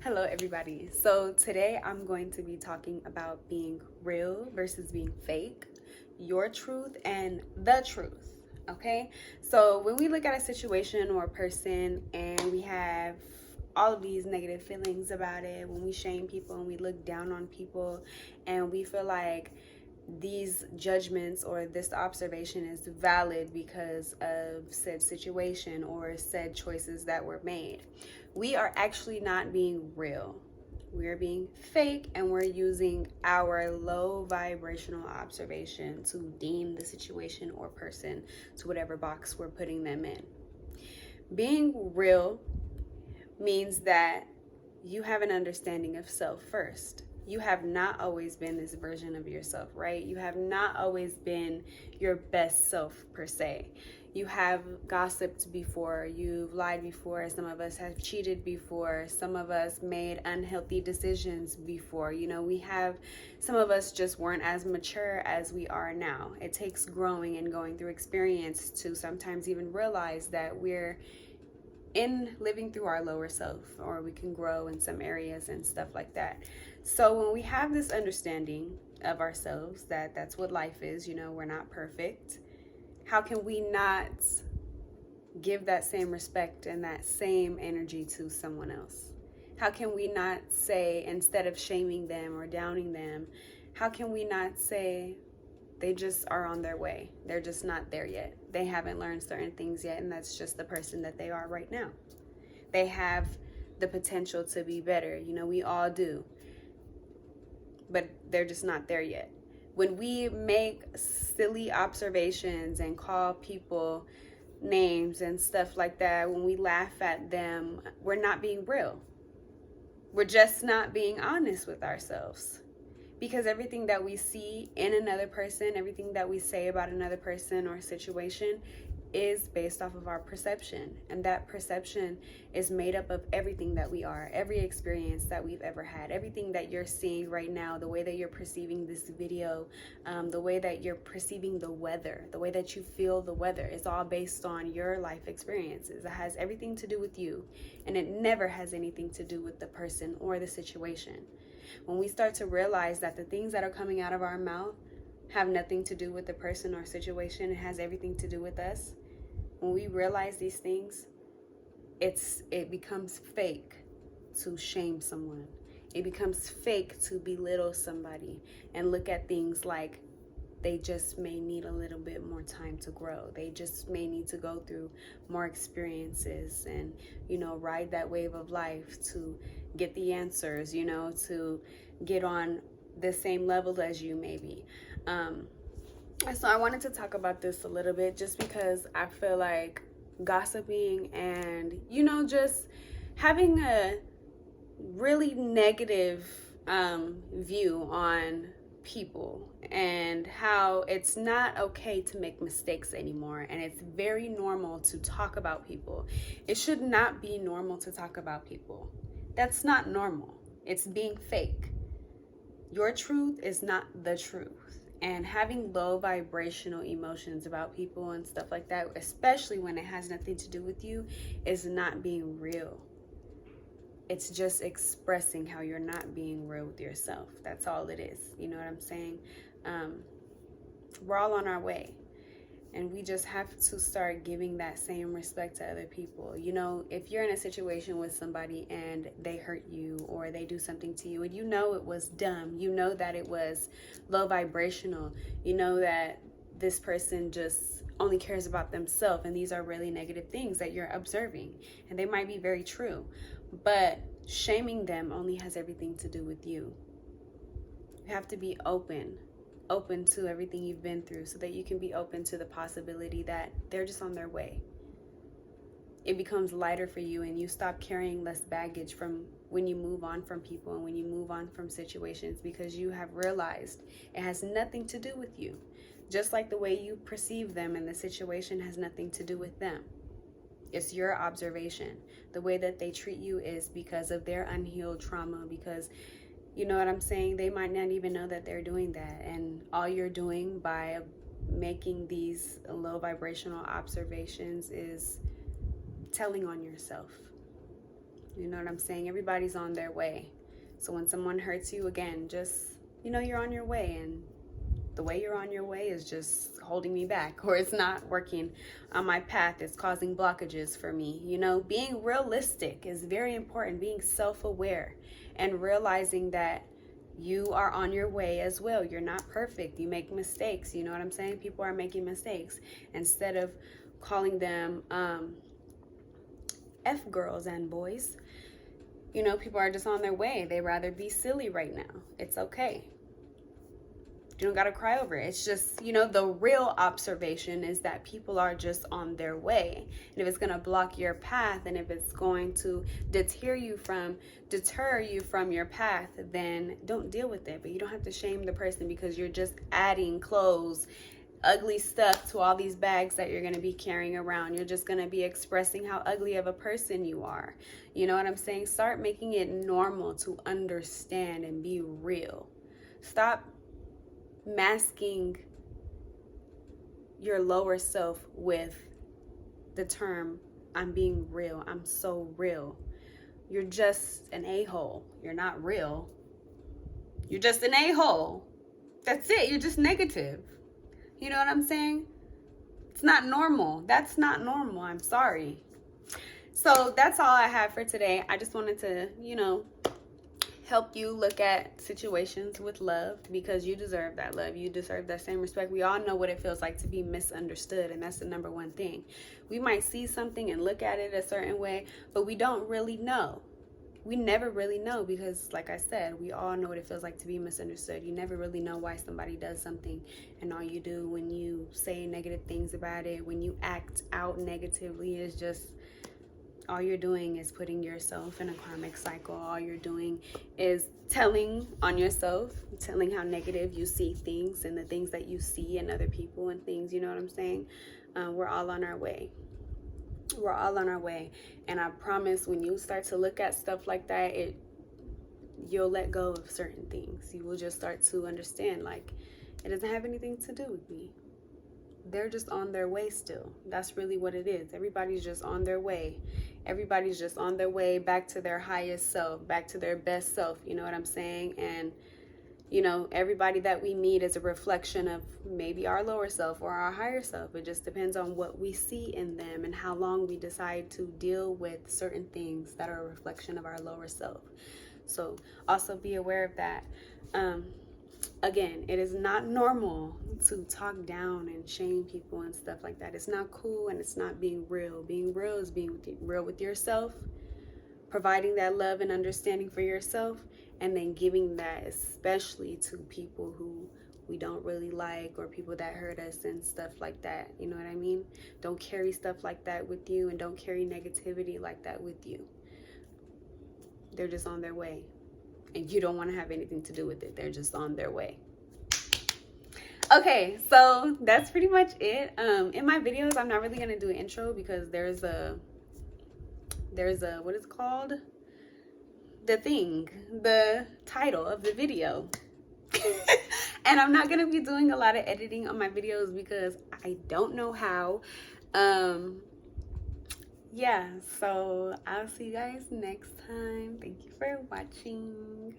Hello, everybody. So, today I'm going to be talking about being real versus being fake, your truth and the truth. Okay, so when we look at a situation or a person and we have all of these negative feelings about it, when we shame people and we look down on people and we feel like these judgments or this observation is valid because of said situation or said choices that were made, we are actually not being real. We're being fake and we're using our low vibrational observation to deem the situation or person to whatever box we're putting them in. Being real means that you have an understanding of self first. You have not always been this version of yourself, right? You have not always been your best self per se. You have gossiped before, you've lied before, some of us have cheated before, some of us made unhealthy decisions before. Some of us just weren't as mature as we are now. It takes growing and going through experience to sometimes even realize that we're in living through our lower self, or we can grow in some areas and stuff like that. So when we have this understanding of ourselves, that that's what life is, we're not perfect, how can we not give that same respect and that same energy to someone else? How can we not say, instead of shaming them or downing them, how can we not say they just are on their way? They're just not there yet. They haven't learned certain things yet, and that's just the person that they are right now. They have the potential to be better. We all do, but they're just not there yet. When we make silly observations and call people names and stuff like that, when we laugh at them, we're not being real. We're just not being honest with ourselves. Because everything that we see in another person, everything that we say about another person or situation is based off of our perception. And that perception is made up of everything that we are, every experience that we've ever had, everything that you're seeing right now, the way that you're perceiving this video, the way that you're perceiving the weather, the way that you feel the weather. It's all based on your life experiences. It has everything to do with you, and it never has anything to do with the person or the situation. When we start to realize that the things that are coming out of our mouth have nothing to do with the person or situation, it has everything to do with us. When we realize these things, it becomes fake to shame someone. It becomes fake to belittle somebody and look at things like they just may need a little bit more time to grow. They just may need to go through more experiences and, ride that wave of life to get the answers, to get on the same level as you maybe. So I wanted to talk about this a little bit just because I feel like gossiping and, just having a really negative view on people and how it's not okay to make mistakes anymore, and it's very normal to talk about people. It should not be normal to talk about people. That's not normal. It's being fake. Your truth is not the truth. And having low vibrational emotions about people and stuff like that, especially when it has nothing to do with you, is not being real. It's just expressing how you're not being real with yourself. That's all it is. You know what I'm saying? We're all on our way. And we just have to start giving that same respect to other people. If you're in a situation with somebody and they hurt you or they do something to you and it was dumb, that it was low vibrational, that this person just only cares about themselves, and these are really negative things that you're observing, and they might be very true, but shaming them only has everything to do with you. You have to be open to everything you've been through so that you can be open to the possibility that they're just on their way. It becomes lighter for you, and you stop carrying less baggage from when you move on from people and when you move on from situations, because you have realized it has nothing to do with you. Just like the way you perceive them and the situation has nothing to do with them. It's your observation. The way that they treat you is because of their unhealed trauma, because you know what I'm saying? They might not even know that they're doing that. And all you're doing by making these low vibrational observations is telling on yourself. You know what I'm saying? Everybody's on their way. So when someone hurts you, again, just, you're on your way, and the way you're on your way is just holding me back, or it's not working on my path. It's causing blockages for me. Being realistic is very important, being self-aware and realizing that you are on your way as well. You're not perfect. You make mistakes. You know what I'm saying? People are making mistakes. Instead of calling them F girls and boys, people are just on their way. They rather be silly right now. It's okay. You don't got to cry over it. It's just, the real observation is that people are just on their way. And if it's going to block your path, and if it's going to deter you from your path, then don't deal with it. But you don't have to shame the person because you're just adding clothes, ugly stuff to all these bags that you're going to be carrying around. You're just going to be expressing how ugly of a person you are. You know what I'm saying? Start making it normal to understand and be real. Stop masking your lower self with the term, I'm being real. I'm so real. You're just an a-hole. You're not real. You're just an a-hole. That's it. You're just negative. You know what I'm saying? It's not normal. That's not normal. I'm sorry. So that's all I have for today. I just wanted to, help you look at situations with love, because you deserve that love. You deserve that same respect. We all know what it feels like to be misunderstood, and that's the number one thing. We might see something and look at it a certain way, but we don't really know. We never really know, because like I said, we all know what it feels like to be misunderstood. You never really know why somebody does something, and all you do when you say negative things about it, when you act out negatively, is just, all you're doing is putting yourself in a karmic cycle. All you're doing is telling on yourself, telling how negative you see things and the things that you see in other people and things. You know what I'm saying? We're all on our way. We're all on our way. And I promise, when you start to look at stuff like that, you'll let go of certain things. You will just start to understand, like, it doesn't have anything to do with me. They're just on their way still. That's really what it is. Everybody's just on their way. Everybody's just on their way back to their highest self, back to their best self. You know what I'm saying? And, everybody that we meet is a reflection of maybe our lower self or our higher self. It just depends on what we see in them and how long we decide to deal with certain things that are a reflection of our lower self. So also be aware of that. Again, it is not normal to talk down and shame people and stuff like that. It's not cool, and it's not being real. Being real is being real with yourself, providing that love and understanding for yourself, and then giving that especially to people who we don't really like, or people that hurt us and stuff like that. You know what I mean? Don't carry stuff like that with you, and don't carry negativity like that with you. They're just on their way. And you don't want to have anything to do with it. They're just on their way. Okay, so that's pretty much it. In my videos, I'm not really going to do an intro, because there's a, what is it called? The title of the video. And I'm not going to be doing a lot of editing on my videos because I don't know how. Yeah, so I'll see you guys next time. Thank you for watching.